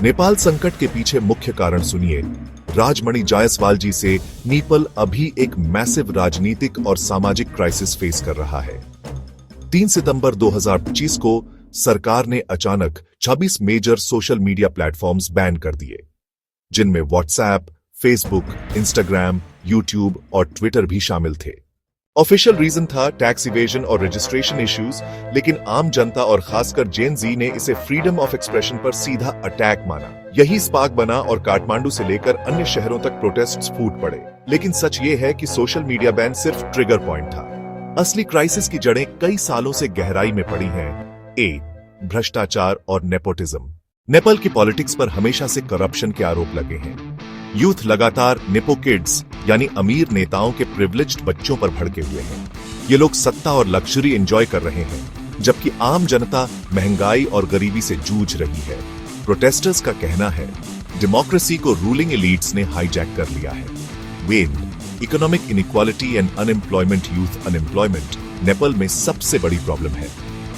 नेपाल संकट के पीछे मुख्य कारण सुनिए। राजमणि जायसवाल जी से नेपाल अभी एक मैसिव राजनीतिक और सामाजिक क्राइसिस फेस कर रहा है। 3 सितंबर 2025 को सरकार ने अचानक 26 major social media platforms ban कर दिए, जिनमें व्हाट्सएप, फेसबुक, इंस्टाग्राम, यूट्यूब और ट्विटर भी शामिल थे। ऑफिशियल रीजन था टैक्स इवेजन और रजिस्ट्रेशन इश्यूज, लेकिन आम जनता और खासकर जेन जी ने इसे फ्रीडम ऑफ एक्सप्रेशन पर सीधा अटैक माना। यही स्पार्क बना और काठमांडू से लेकर अन्य शहरों तक प्रोटेस्ट्स फूट पड़े। लेकिन सच ये है कि सोशल मीडिया बैन सिर्फ ट्रिगर पॉइंट था। असली क्राइसिस की जड़ें कई सालों से गहराई में पड़ी हैं। भ्रष्टाचार और नेपोटिज्म। नेपाल की पॉलिटिक्स पर हमेशा से करप्शन के आरोप लगे हैं। यूथ लगातार नेपो किड्स यानी अमीर नेताओं के प्रिविलेज्ड बच्चों पर भड़के हुए हैं। ये लोग सत्ता और लग्जरी एंजॉय कर रहे हैं, जबकि आम जनता महंगाई और गरीबी से जूझ रही है। प्रोटेस्टर्स का कहना है डेमोक्रेसी को रूलिंग एलीट्स ने हाईजैक कर लिया है। Economic inequality and unemployment, youth unemployment Nepal में सबसे बड़ी प्रॉब्लम है।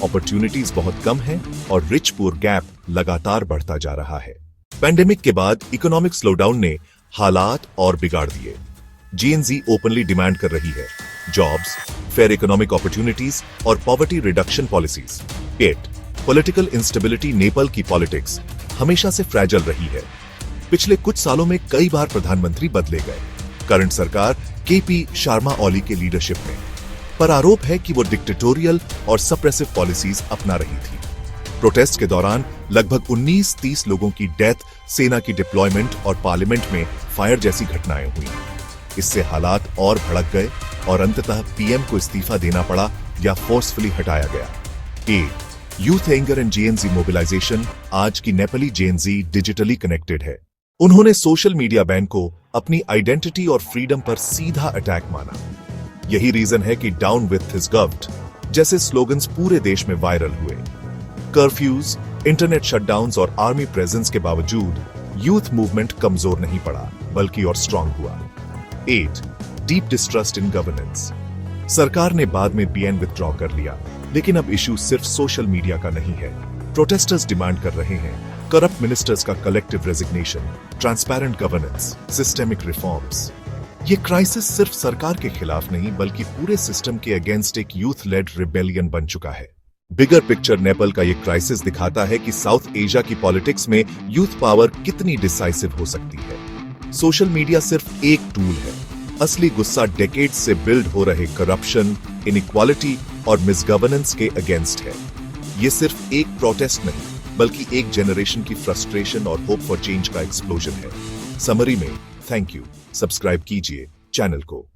अपॉर्चुनिटीज बहुत कम है और रिच पुअर गैप लगातार बढ़ता जा रहा है। पैंडेमिक के बाद इकोनॉमिक स्लोडाउन ने हालात और बिगाड़ दिए। जेएनजी ओपनली डिमांड कर रही है जॉब्स, फेयर इकोनॉमिक अपॉर्चुनिटीज और poverty reduction policies. Political instability. Nepal की पॉलिटिक्स हमेशा से फ्रैजाइल रही है। पिछले कुछ सालों में कई बार प्रधानमंत्री बदले गए। करंट सरकार केपी शर्मा ओली के लीडरशिप में, पर आरोप है कि वो डिक्टेटोरियल और सप्रेसिव पॉलिसीज अपना रही थी। प्रोटेस्ट के दौरान लगभग 19-30 लोगों की डेथ, सेना की डिप्लॉयमेंट और पार्लियामेंट में फायर जैसी घटनाएं हुई। इससे हालात और भड़क गए और अंततः पीएम को इस्तीफा देना पड़ा या फोर्सफुली हटाया गया। Youth anger and Gen Z mobilisation. आज की नेपाली जेएनजी डिजिटली कनेक्टेड है। उन्होंने सोशल मीडिया बैन को अपनी आइडेंटिटी और फ्रीडम पर सीधा अटैक माना। यही रीजन है कि डाउन विथ हिज गवर्नमेंट जैसे स्लोगन्स पूरे देश में वायरल हुए। कर्फ्यूज, इंटरनेट शटडाउन्स और आर्मी प्रेजेंस के बावजूद यूथ मूवमेंट कमजोर नहीं पड़ा, बल्कि और स्ट्रांग हुआ। Deep distrust in governance. सरकार ने बाद में बीएन विथड्रॉ कर लिया, लेकिन अब इश्यू सिर्फ सोशल मीडिया का नहीं है। प्रोटेस्टर्स डिमांड कर रहे हैं करप्ट मिनिस्टर्स का collective resignation, transparent governance, systemic reforms. ये क्राइसिस सिर्फ सरकार के खिलाफ नहीं, बल्कि पूरे सिस्टम के अगेंस्ट एक यूथ लेड रिबेलियन बन चुका है। बिगर पिक्चर नेपाल का ये क्राइसिस दिखाता है कि साउथ एशिया की पॉलिटिक्स में यूथ पावर कितनी डिसाइसिव हो सकती है। सोशल मीडिया सिर्फ एक टूल है। असली गुस्सा डेकेड्स से बिल्ड हो रहे करप्शन, इनइक्वालिटी और मिसगवर्नेंस के अगेंस्ट है। ये सिर्फ एक प्रोटेस्ट नहीं, बल्कि एक जनरेशन की फ्रस्ट्रेशन और होप फॉर चेंज का एक्सप्लोजन है। समरी में थैंक यू। सब्सक्राइब कीजिए चैनल को।